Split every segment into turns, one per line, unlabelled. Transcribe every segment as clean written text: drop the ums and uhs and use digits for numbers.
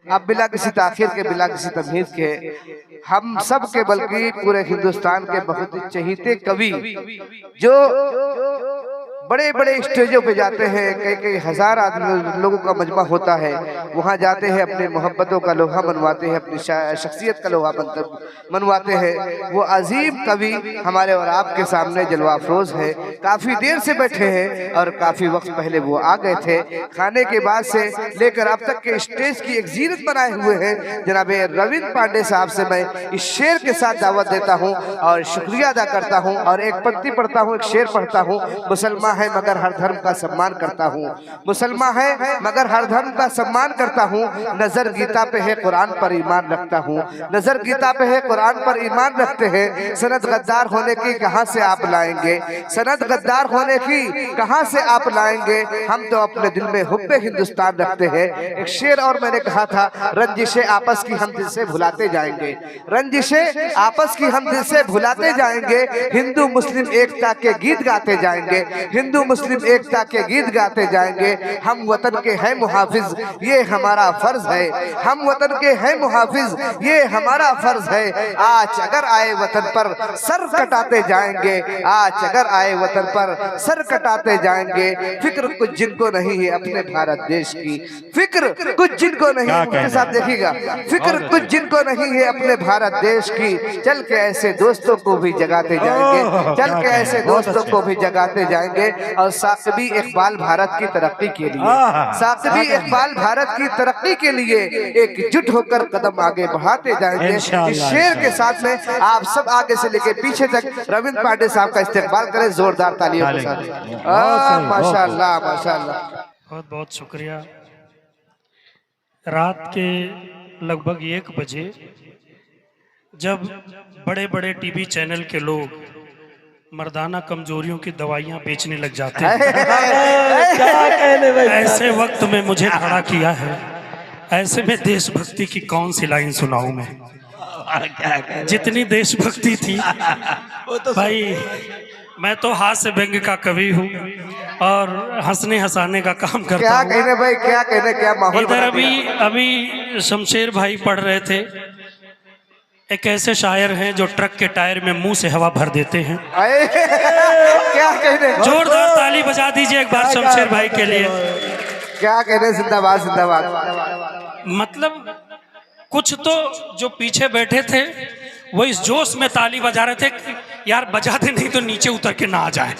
अब बिला किसी ताखिर के, बिला किसी तमहीद के, हम सब के बल्कि पूरे हिंदुस्तान के बहुत ही चहीते कवि जो बड़े बड़े स्टेजों पे जाते हैं, कई कई हजार आदमी लोगों का मजमा होता है, वहाँ जाते हैं, अपने मोहब्बतों का लोहा मनवाते हैं, अपनी शख्सियत का लोहा मनवाते हैं। वो अजीम कवि हमारे और आपके सामने जलवा अफरोज है। काफ़ी देर से बैठे हैं और काफ़ी वक्त पहले वो आ गए थे। खाने के बाद से लेकर अब तक के स्टेज की एक जीनत बनाए हुए हैं। जनाब रविंद्र पांडे साहब से मैं इस शेर के साथ दावत देता हूँ और शुक्रिया अदा करता हूँ और एक पंक्ति पढ़ता हूँ, एक शेर पढ़ता हूँ। मुसलमान है मगर हर धर्म का सम्मान करता हूँ, मुसलमान है मगर हर धर्म का सम्मान करता हूँ। नजर गीता पे है, कुरान पर ईमान रखता हूँ, नजर गीता पे है, कुरान पर ईमान रखते हैं। सनद गद्दार होने की कहाँ से आप लाएंगे, सनद गद्दार होने की कहाँ से आप लाएंगे। हम तो अपने दिल में हुब्बे हिंदुस्तान रखते हैं। एक शेर और मैंने कहा था, रंजिशे आपस की हम दिल से भुलाते जाएंगे, रंजिशे आपस की हम दिल से भुलाते जाएंगे। हिंदू मुस्लिम एकता के गीत गाते जाएंगे, हिंदू मुस्लिम एकता के गीत गाते जाएंगे। हम वतन के हैं मुहाफिज, ये हमारा फर्ज है, हम वतन के हैं मुहाफिज, ये हमारा फर्ज है। आज अगर आए वतन पर सर कटाते जाएंगे, आज अगर आए वतन पर सर कटाते जाएंगे। फिक्र कुछ जिनको नहीं है अपने भारत देश की, फिक्र कुछ जिनको नहीं, उनके साथ देखिएगा, फिक्र कुछ जिनको नहीं है अपने भारत देश की। चल के ऐसे दोस्तों को भी जगाते जाएंगे, चल के ऐसे दोस्तों को भी जगाते जाएंगे। और साकबी इकबाल भारत की तरक्की के लिए, साकबी इकबाल भारत की तरक्की के लिए एकजुट होकर कदम आगे बढ़ाते जाएंगे। इस शेर के साथ में आप सब आगे से लेकर पीछे तक रविंद्र पांडे साहब का इस्तेमाल करें जोरदार तालियों के साथ। माशाअल्लाह माशाअल्लाह,
बहुत बहुत शुक्रिया। रात के लगभग 1 बजे जब बड़े बड़े टीवी चैनल के लोग मर्दाना कमजोरियों की दवाइयां बेचने लग जाते हैं, ऐसे वक्त में मुझे खड़ा किया है। ऐसे में देशभक्ति की कौन सी लाइन सुनाऊं मैं, जितनी देशभक्ति थी भाई। मैं तो हास्य व्यंग्य का कवि हूँ और हंसने हंसाने का काम करता
क्या
हूँ।
कहने भाई, क्या कहने, क्या माहौल।
इधर अभी शमशेर भाई पढ़ रहे थे, एक ऐसे शायर हैं जो ट्रक के टायर में मुंह से हवा भर देते हैं।
क्या कहने,
जोरदार ताली बजा दीजिए एक बार शमशेर भाई के लिए।
क्या कहने, जिंदाबाद जिंदाबाद।
मतलब कुछ तो जो पीछे बैठे थे वो इस जोश में ताली बजा रहे थे, यार बजा दे नहीं तो नीचे उतर के ना आ जाए।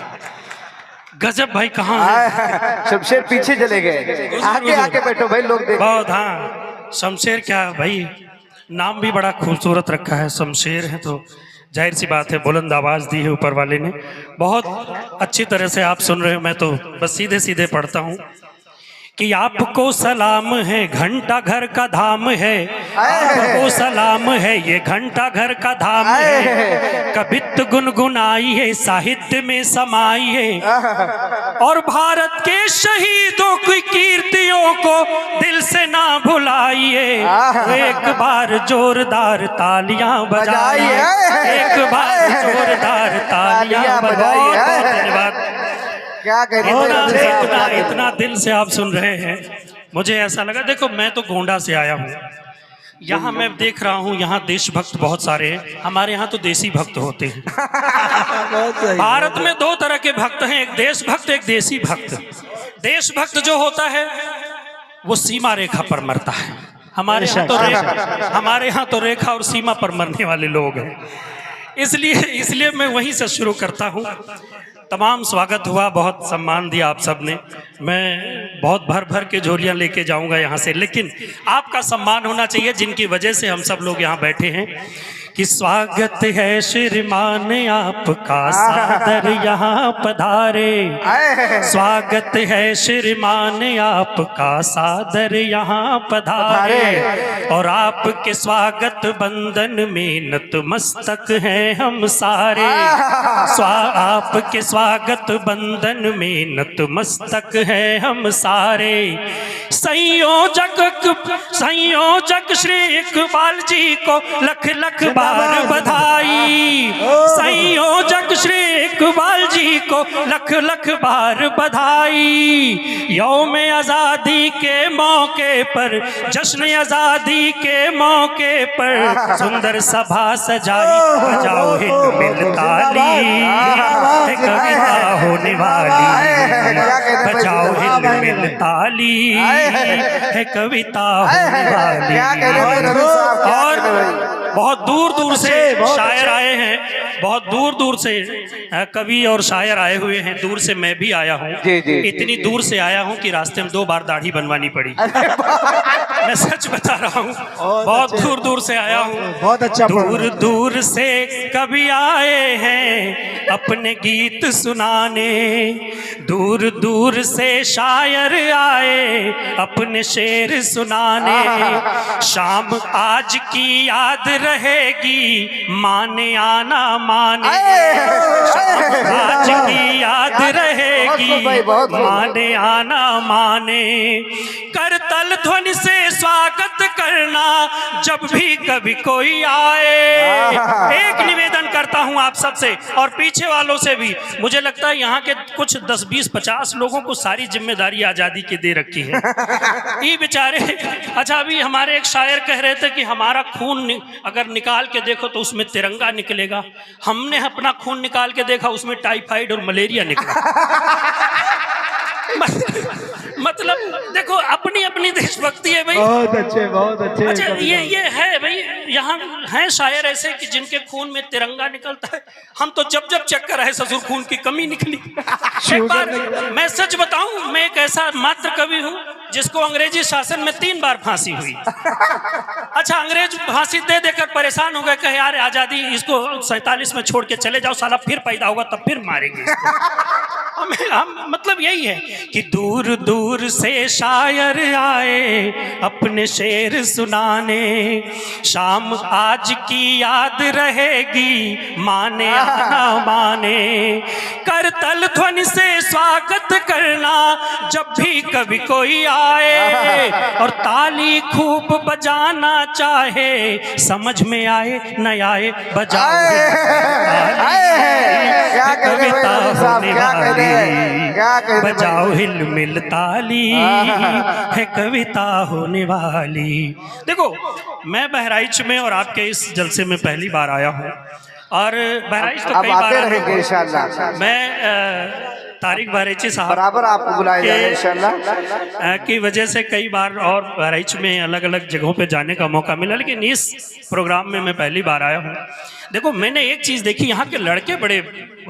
गजब भाई, कहाँ है
शमशेर, पीछे चले गए, आगे आके बैठो भाई, लोग देखो।
बहुत, हाँ शमशेर, क्या भाई नाम भी बड़ा खूबसूरत रखा है, शमशेर है तो जाहिर सी बात है बुलंद आवाज़ दी है ऊपर वाले ने। बहुत अच्छी तरह से आप सुन रहे हो, मैं तो बस सीधे सीधे पढ़ता हूँ कि आपको सलाम है, घंटा घर का धाम है, आपको सलाम है, ये घंटा घर का धाम है। कवित्त गुनगुनाइए, साहित्य में समाइए और भारत के शहीदों की कीर्तियों को दिल से ना भुलाइए। एक बार जोरदार तालियां बजाइए, एक बार जोरदार तालियां बजाइए। धन्यवाद।
क्या
इतना दिल से आप सुन रहे हैं, मुझे ऐसा लगा। देखो मैं तो गोंडा से आया हूँ, यहाँ मैं देख रहा हूँ यहाँ देशभक्त बहुत सारे हैं। हमारे यहाँ तो देसी भक्त होते हैं। भारत में 2 तरह के भक्त हैं, एक देशभक्त एक देसी भक्त। देशभक्त जो होता है वो सीमा रेखा पर मरता है। हमारे यहाँ तो रेखा और सीमा पर मरने वाले लोग हैं। इसलिए मैं वहीं से शुरू करता हूँ। तमाम स्वागत हुआ, बहुत सम्मान दिया आप सब ने। मैं बहुत भर भर के झोलियाँ लेके जाऊंगा यहाँ से, लेकिन आपका सम्मान होना चाहिए जिनकी वजह से हम सब लोग यहाँ बैठे हैं। कि स्वागत है श्रीमान आपका, सादर यहाँ पधारे। स्वागत है श्रीमान आपका, सादर यहाँ पधारे। और आपके स्वागत बंदन में नतमस्तक हैं हम सारे। आपके स्वागत बंदन में नतमस्तक हैं हम सारे। संयोजक श्री इकबाल जी को लख लख बार बधाई, संयोजक श्री इकबाल जी को लख लख बार बधाई। यौम आजादी के मौके पर, जश्न आजादी के मौके पर सुंदर सभा सजाई, बजाओ हिंद मिल ताली, है कविता होने वाली, बजाओ हिंद मिल ताली, है कविता होने वाली। और बहुत दूर दूर से शायर आए हैं, बहुत दूर दूर से कवि और शायर आए हुए हैं। दूर से मैं भी आया हूँ, इतनी दूर से आया हूँ कि रास्ते में 2 बार दाढ़ी बनवानी पड़ी। मैं सच बता रहा हूँ, बहुत दूर दूर से आया हूँ।
बहुत अच्छा।
दूर दूर से कवि आए हैं अपने गीत सुनाने, दूर दूर से शायर आए अपने शेर सुनाने। शाम आज की याद रहेगी, माने आना माने, शाम आज की याद रहेगी, माने आना माने। करतल ध्वनि से स्वागत करना जब भी कभी कोई आए। एक निवेदन करता हूं आप सबसे और पीछे वालों से भी, मुझे लगता है यहाँ के कुछ 10, 20, 50 लोगों को सारी जिम्मेदारी आजादी की दे रखी है। ये बेचारे, अच्छा अभी हमारे एक शायर कह रहे थे कि हमारा खून अगर निकाल के देखो तो उसमें तिरंगा निकलेगा। हमने अपना खून निकाल के देखा, उसमें टाइफाइड और मलेरिया निकला। मतलब देखो, अपनी अपनी देशभक्ति है भाई।
बहुत अच्छे, बहुत अच्छे।
अच्छा ये है भाई, यहाँ हैं शायर ऐसे कि जिनके खून में तिरंगा निकलता है। हम तो जब जब चेक कर रहे ससुर खून की कमी निकली। एक बार मैं सच बताऊं, मैं एक ऐसा मात्र कवि हूँ जिसको अंग्रेजी शासन में 3 बार फांसी हुई। अच्छा, अंग्रेज फांसी दे देकर परेशान हो गए, कहे यार आजादी, इसको 47 में छोड़ के चले जाओ, साला फिर पैदा होगा तब फिर मारेंगे इसको। हम मतलब यही है कि दूर दूर से शायर आए अपने शेर सुनाने। शाम आज की याद रहेगी, माने आना माने। करतल ध्वनि से स्वागत करना जब भी कभी कोई आए, और ताली खूब बजाना चाहे, समझ में आए न आए बजाओ। कविता होने वाली, बजाओ हिल मिल ताली, है कविता होने वाली। देखो, मैं बहराइच में और आपके इस जलसे में पहली बार आया हूँ, और बहराइच तो कई बार
रहेंगे इंशाल्लाह।
मैं तारिक बहराइची साहब
बराबर आपको बुलाया जाएगा इंशाल्लाह
की वजह से कई बार और बहराइच में अलग अलग जगहों पे जाने का मौका मिला, लेकिन इस प्रोग्राम में मैं पहली बार आया हूँ। देखो, मैंने एक चीज़ देखी, यहाँ के लड़के बड़े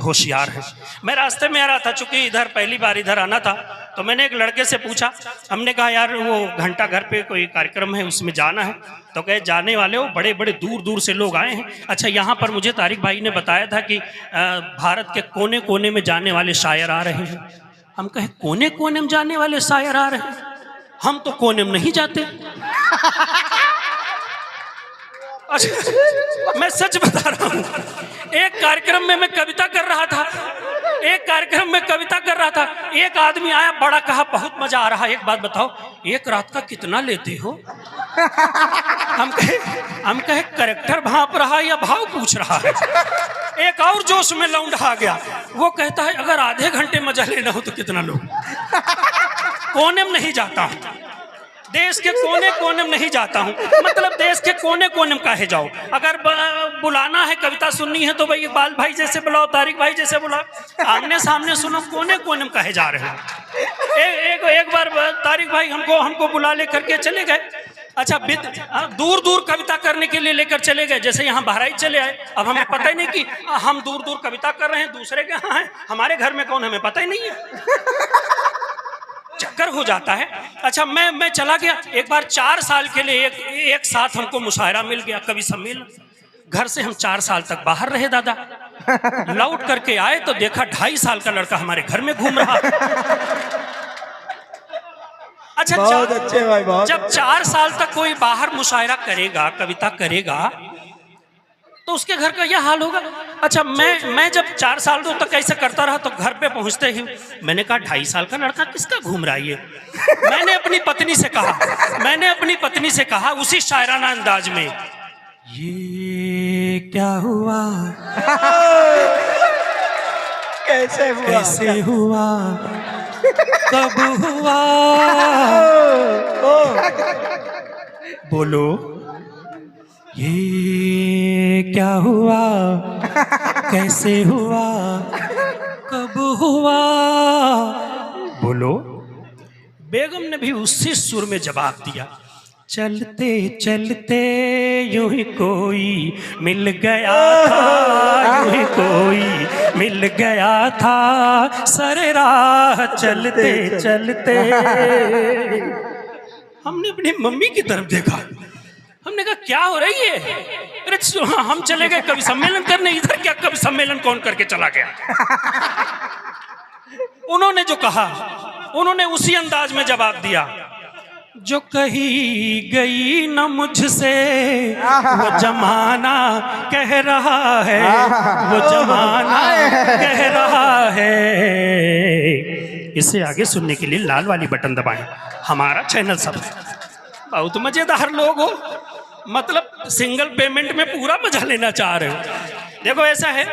होशियार हैं। मैं रास्ते में आ रहा था, चूंकि इधर पहली बार इधर आना था, तो मैंने एक लड़के से पूछा। हमने कहा यार वो घंटा घर पे कोई कार्यक्रम है, उसमें जाना है। तो कहे जाने वाले हो, बड़े बड़े दूर दूर से लोग आए हैं। अच्छा, यहाँ पर मुझे तारिक भाई ने बताया था कि भारत के कोने कोने में जाने वाले शायर आ रहे हैं। हम कहे कोने कोने में जाने वाले शायर आ रहे हैं, हम तो कोने में नहीं जाते। अच्छा, मैं सच बता रहा हूँ, एक कार्यक्रम में मैं कविता कर रहा था, एक आदमी आया, बड़ा कहा बहुत मजा आ रहा है, एक बात बताओ, एक रात का कितना लेते हो? हम कहे करेक्टर भांप रहा या भाव पूछ रहा है। एक और जोश में लौंडा आ गया, वो कहता है अगर आधे घंटे मजा लेना हो तो कितना लो। कोने में नहीं जाता हूँ, देश के कोने कोने में नहीं जाता हूँ। मतलब देश के कोने कोने में काहे जाओ? अगर बुलाना है, कविता सुननी है तो भाई इकबाल भाई जैसे बुलाओ, तारिक भाई जैसे बुलाओ, आमने सामने सुनो। कोने कोने में काहे जा रहे हो? एक बार तारिक भाई हमको बुला लेकर के चले गए। अच्छा, दूर दूर कविता करने के लिए लेकर चले गए, जैसे यहाँ बहराइच चले आए। अब हमें पता ही नहीं कि हम दूर दूर कविता कर रहे हैं, दूसरे के यहाँ हैं, हमारे घर में कौन, हमें पता ही नहीं है। चक्कर हो जाता है। अच्छा, मैं चला गया। एक बार 4 साल के लिए एक साथ हमको मुशायरा मिल गया, कवि सम्मेलन। घर से हम 4 साल तक बाहर रहे दादा। लौट करके आए तो देखा 2.5 साल का लड़का हमारे घर में घूम रहा। अच्छा,
बहुत अच्छे भाई, बहुत
जब 4 साल तक कोई बाहर मुशायरा करेगा, कविता करेगा, तो उसके घर का यह हाल होगा। अच्छा, मैं जब 4 साल तक ऐसे करता रहा तो घर पे पहुंचते ही मैंने कहा 2.5 साल का लड़का किसका घूम रहा है ये? मैंने अपनी पत्नी से कहा उसी शायराना अंदाज में, ये क्या हुआ
कैसे हुआ
कैसे हुआ कब हुआ बोलो ये क्या हुआ कैसे हुआ कब हुआ बोलो। बेगम ने भी उसी सुर में जवाब दिया, चलते चलते यूं ही कोई मिल गया था, यूं ही कोई मिल गया था, सरे राह चलते चलते। हमने अपनी मम्मी की तरफ देखा, हमने कहा क्या हो रही है? अरे हम चले गए कवि सम्मेलन करने, इधर क्या कवि सम्मेलन कौन करके चला गया? उन्होंने जो कहा उन्होंने उसी अंदाज में जवाब दिया, जो कही गई न मुझसे वो जमाना कह रहा है, वो जमाना कह रहा है। इससे आगे सुनने के लिए लाल वाली बटन दबाएं, हमारा चैनल सब। बहुत मजेदार लोग हो, मतलब सिंगल पेमेंट में पूरा मजा लेना चाह रहे हो। देखो ऐसा है,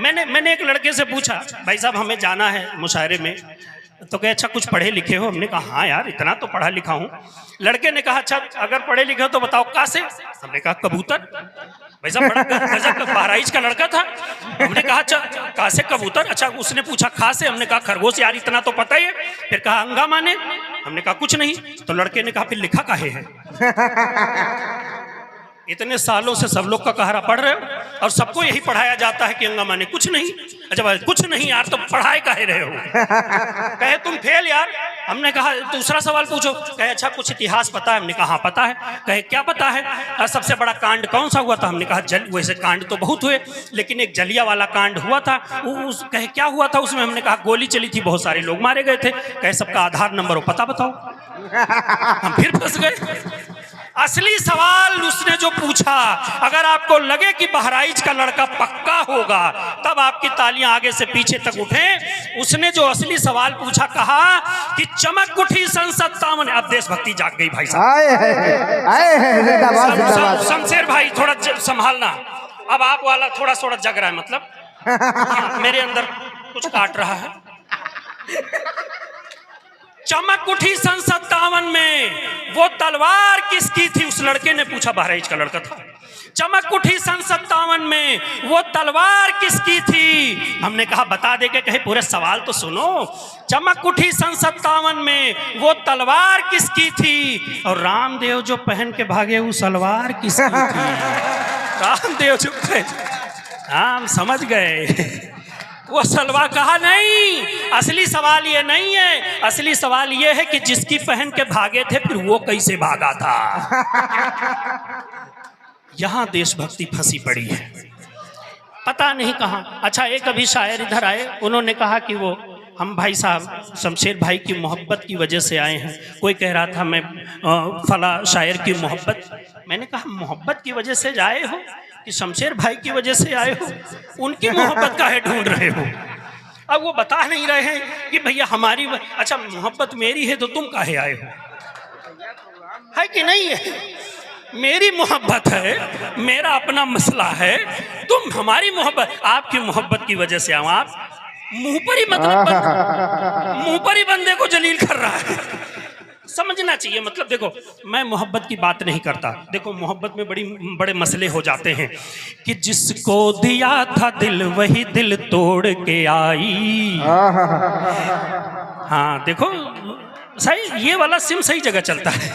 मैंने एक लड़के से पूछा, भाई साहब हमें जाना है मुशायरे में, तो कहे अच्छा कुछ पढ़े लिखे हो? हमने कहा हाँ यार इतना तो पढ़ा लिखा हूँ। लड़के ने कहा अच्छा अगर पढ़े लिखे हो तो बताओ कहाँ से? हमने कहा कबूतर। भाई साहब बड़ा गजब का बहराइच का लड़का था। हमने कहा अच्छा कहाँ से कबूतर? अच्छा उसने पूछा खा से? हमने कहा खरगोश। यार इतना तो पता ही है। फिर कहा अंगा माने? हमने कहा कुछ नहीं। तो लड़के ने कहा फिर लिखा काहे है? इतने सालों से सब लोग का कहरा पढ़ रहे हो और सबको यही पढ़ाया जाता है कि अंगा माने कुछ नहीं। अच्छा भाई कुछ नहीं यार तो पढ़ाए काहे रहे हो? कहे तुम फेल यार। हमने कहा दूसरा सवाल पूछो। कहे अच्छा कुछ इतिहास पता है? हमने कहा हाँ पता है। कहे क्या पता है? सबसे बड़ा कांड कौन सा हुआ था? हमने कहा वैसे कांड तो बहुत हुए लेकिन एक जलिया वाला कांड हुआ था। कहे क्या हुआ था उसमें? हमने कहा गोली चली थी, बहुत सारे लोग मारे गए थे। कहे सबका आधार नंबर हो पता बताओ। हम फिर फंस गए। असली सवाल उसने जो पूछा, अगर आपको लगे कि बहराइच का लड़का पक्का होगा तब आपकी तालियां आगे से पीछे तक उठें। उसने जो असली सवाल पूछा, कहा कि चमक उठी संसद सामने। अब देशभक्ति जाग गई भाई साहब। शमशेर भाई थोड़ा संभालना, अब आप वाला थोड़ा थोड़ा जग रहा है, मतलब मेरे अंदर कुछ काट रहा है। चमक उठी सन 57 में, वो तलवार किसकी थी? उस लड़के ने पूछा, बहराइच का लड़का था। चमक उठी सन 57 में, वो तलवार किसकी थी? हमने कहा बता दे के। कहे पूरे सवाल तो सुनो। चमक उठी सन 57 में, वो तलवार किसकी थी? और रामदेव जो पहन के भागे वो सलवार किसकी थी? रामदेव जो हम समझ गए वो सलवार। कहा नहीं, असली सवाल ये नहीं है। असली सवाल ये है कि जिसकी पहन के भागे थे फिर वो कैसे भागा था। यहां देशभक्ति फंसी पड़ी है, पता नहीं कहां। अच्छा एक अभी शायर इधर आए, उन्होंने कहा कि वो हम भाई साहब शमशेर भाई की मोहब्बत की वजह से आए हैं। कोई कह रहा था मैं फला शायर की मोहब्बत। मैंने कहा मोहब्बत की वजह से आए हो कि शमशेर भाई की वजह से आए हो? उनकी मोहब्बत काहे ढूंढ रहे हो? अब वो बता नहीं रहे हैं कि भैया हमारी अच्छा मोहब्बत मेरी है तो तुम काहे आए हो? है कि नहीं है? मेरी मोहब्बत है, मेरा अपना मसला है। तुम हमारी मोहब्बत, आपकी मोहब्बत की वजह से आओ। आप मुंह पर ही मतलब मुंह पर ही बंदे को जलील कर रहा है। समझना चाहिए। मतलब देखो मैं मोहब्बत की बात नहीं करता। देखो मोहब्बत में बड़े मसले हो जाते हैं कि जिसको दिया था दिल वही दिल तोड़ के आई। हाँ देखो सही, ये वाला सिम सही जगह चलता है।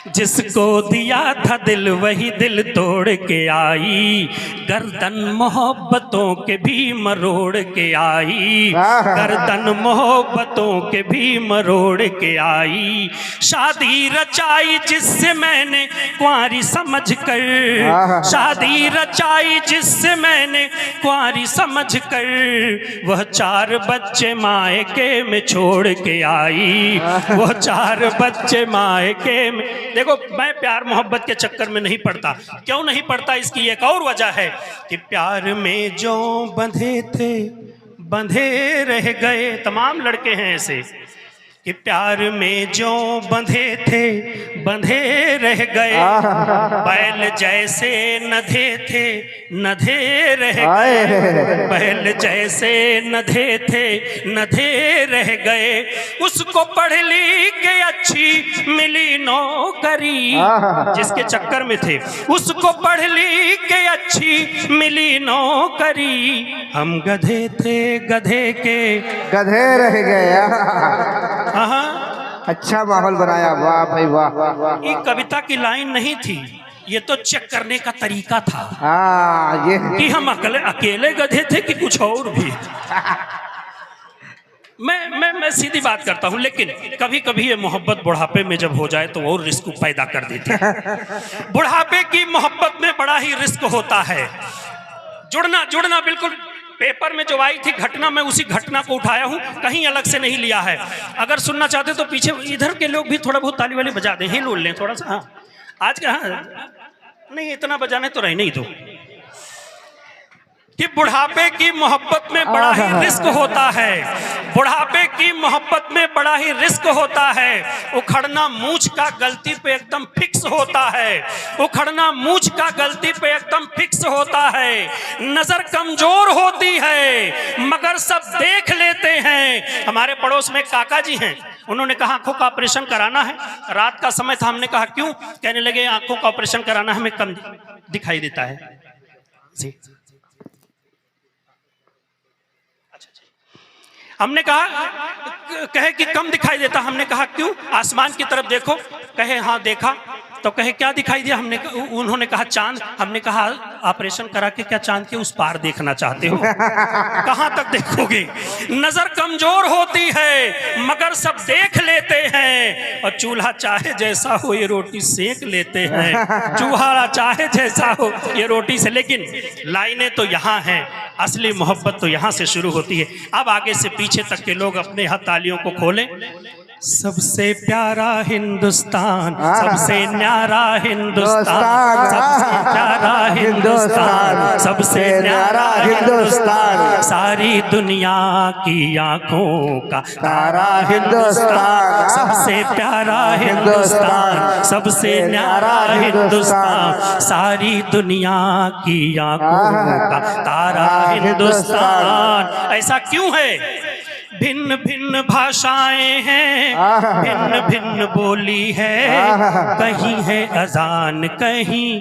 जिसको दिया था दिल वही दिल तोड़ के आई, गर्दन मोहब्बतों के भी मरोड़ के आई, गर्दन मोहब्बतों के भी मरोड़ के आई। शादी रचाई जिससे मैंने कुंवारी समझ कर, शादी रचाई जिससे मैंने कुंवारी समझ कर, वह 4 बच्चे मायके में छोड़ के आई, वह 4 बच्चे मायके में। देखो मैं प्यार मोहब्बत के चक्कर में नहीं पड़ता। क्यों नहीं पड़ता? इसकी एक और वजह है कि प्यार में जो बंधे थे बंधे रह गए। तमाम लड़के हैं ऐसे कि प्यार में जो बंधे थे बंधे रह गए, बैल जैसे नधे थे नधे रह गए, बैल जैसे नधे थे नधे रह गए। उसको पढ़ लिख के अच्छी मिली नौकरी, जिसके चक्कर में थे उसको पढ़ लिख के अच्छी मिली नौकरी। हम गधे थे गधे के
गधे रह गए।
हाँ,
अच्छा माहौल बनाया, वाह भाई वाह।
ये कविता की लाइन नहीं थी, ये तो चेक करने का तरीका था।
हाँ, ये
कि हम अकेले गधे थे कि कुछ और भी। मैं सीधी बात करता हूँ, लेकिन कभी कभी ये मोहब्बत बुढ़ापे में जब हो जाए तो और रिस्क पैदा कर देती है। बुढ़ापे की मोहब्बत में बड़ा ही रिस्क होता है। जुड़ना बिल्कुल पेपर में जो आई थी घटना, मैं उसी घटना को उठाया हूँ, कहीं अलग से नहीं लिया है। अगर सुनना चाहते तो पीछे इधर के लोग भी थोड़ा बहुत ताली वाली बजा दें, हिल लें थोड़ा सा। हाँ, आज का नहीं इतना बजाने तो रहने ही दो। कि बुढ़ापे की मोहब्बत में बड़ा ही रिस्क होता है, बुढ़ापे की मोहब्बत में बड़ा ही रिस्क होता है। उखड़ना मूंछ का गलती पे एकदम फिक्स होता है, उखड़ना मूंछ का गलती पे एकदम फिक्स होता है। नजर कमजोर होती है मगर सब देख लेते हैं। हमारे पड़ोस में काका जी हैं, उन्होंने कहा आंखों का ऑपरेशन कराना है। रात का समय था, हमने कहा क्यों? कहने लगे आंखों का ऑपरेशन कराना है, हमें कम दिखाई देता है जी। हमने कहा कहे कि कम दिखाई देता, हमने कहा क्यों? आसमान की तरफ देखो। कहे हाँ देखा, तो कहे क्या दिखाई दिया? उन्होंने कहा चांद। हमने कहा ऑपरेशन करा के क्या चांद के उस पार देखना चाहते हो? कहां तक देखोगे? नजर कमजोर होती है मगर सब देख लेते हैं। और चूल्हा चाहे जैसा हो ये रोटी सेक लेते हैं, चूल्हा चाहे जैसा हो ये रोटी से। लेकिन लाइनें तो यहाँ हैं, असली मोहब्बत तो यहाँ से शुरू होती है। अब आगे से पीछे तक के लोग अपने हाथ तालियों को खोलें। सबसे प्यारा हिंदुस्तान, सबसे न्यारा हिंदुस्तान, सबसे प्यारा हिंदुस्तान, सबसे न्यारा हिंदुस्तान, सारी दुनिया की आंखों का तारा हिंदुस्तान, सबसे प्यारा हिंदुस्तान, सबसे न्यारा हिंदुस्तान, सारी दुनिया की आंखों का तारा हिंदुस्तान। ऐसा क्यों है? भिन्न भिन्न भाषाएं हैं, भिन्न भिन्न बोली है, कहीं है अजान कहीं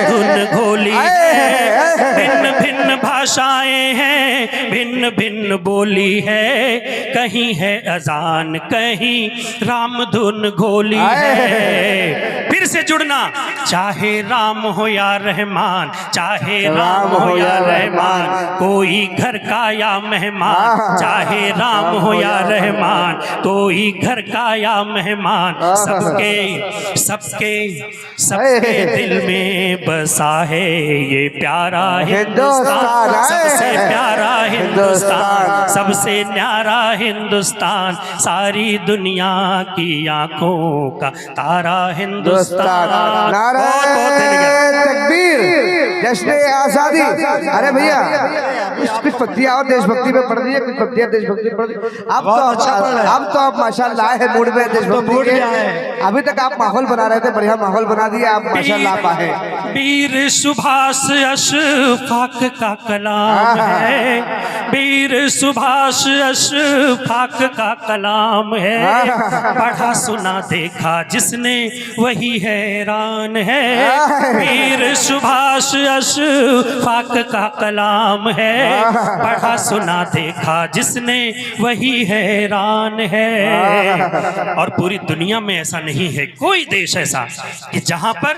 धुन घोली है। भिन्न भिन्न भाषाएं हैं, भिन्न भिन्न बोली है, कहीं है अजान कहीं राम धुन घोली है। फिर से जुड़ना, चाहे राम हो या रहमान, चाहे राम हो या रहमान, कोई घर का या मेहमान, चाहे राम हो या रहमान, कोई घर का या मेहमान, सबके सबके सबके दिल में बसा है ये प्यारा हिंदुस्तान, सबसे प्यारा हिंदुस्तान, सबसे न्यारा हिंदुस्तान, सारी दुनिया की आंखों का तारा हिंदुस्तान।
तकबीर, जश्न आजादी। अरे भैया कुछ पत्तियां और देशभक्ति में पढ़ दी है, कुछ पत्तियां देशभक्ति पढ़ दी। अब तो आप माशाल्लाह है मूड में देशभक्ति के। अभी तक आप माहौल बना रहे थे, बढ़िया माहौल बना दिया आप माशाल्लाह पाए।
वीर सुभाष अशफाक का कलाम है, वीर सुभाष अशफाक का कलाम है, पढ़ा सुना देखा जिसने वही हैरान है। वीर सुभाष अशफाक का कलाम है, पढ़ा सुना देखा जिसने वही हैरान है। और पूरी दुनिया में ऐसा नहीं है कोई देश ऐसा कि जहां पर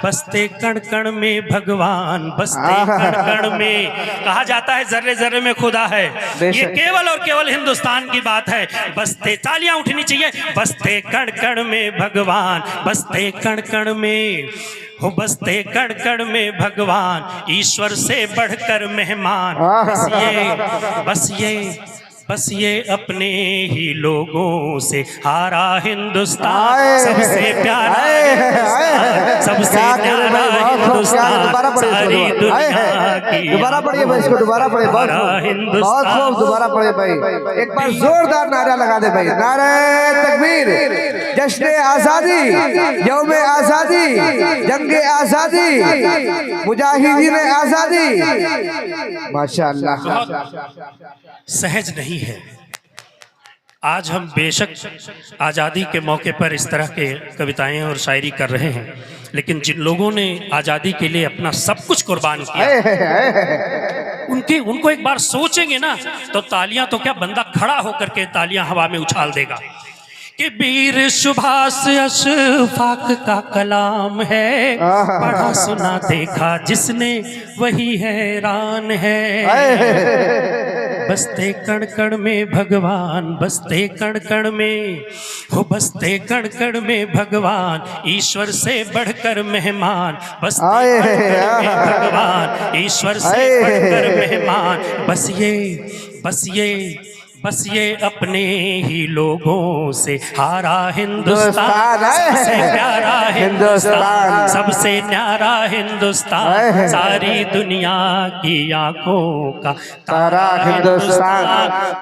बसते कण कण में भगवान, बसते कण कण में, कहा जाता है जर्रे जर्रे में खुदा है। ये केवल और केवल हिंदुस्तान की बात है। बसते, तालियां उठनी चाहिए, बसते कण कण में भगवान, बसते कण कण में हो, बसते कण कण में भगवान, ईश्वर से बढ़कर मेहमान। बस ये बस ये अपने ही लोगों से हारा हिंदुस्तान, सबसे प्यारा हिंदुस्तान, सबसे प्यारा हिंदुस्तान, सारी दुनिया की
दोबारा पढ़िए भाई, इसको दोबारा पढ़िए, बहुत खूब, दोबारा पढ़िए भाई। एक बार जोरदार नारा लगा दे भाई, नारे तकबीर, जश्न आजादी, यौम आजादी, जंग आजादी, मुजाहिदीन आजादी। माशाअल्लाह।
सहज नहीं है। आज हम बेशक आज़ादी के मौके पर इस तरह के कविताएं और शायरी कर रहे हैं, लेकिन जिन लोगों ने आज़ादी के लिए अपना सब कुछ कुर्बान किया, उनको एक बार सोचेंगे ना तो तालियां तो क्या, बंदा खड़ा होकर के तालियां हवा में उछाल देगा कि वीर सुभाष अशफाक का कलाम है, पढ़ा सुना देखा जिसने वही हैरान है। बसते कण कण में भगवान, बसते कण कण में हो, बसते कण कण में भगवान, ईश्वर से बढ़कर मेहमान, बसते कण कण में भगवान, ईश्वर से बढ़कर मेहमान। बस ये अपने ही लोगों से हारा हिंदुस्तान, सबसे प्यारा हिंदुस्तान, सबसे न्यारा हिंदुस्तान, सारी दुनिया की आंखों का तारा हिंदुस्तान।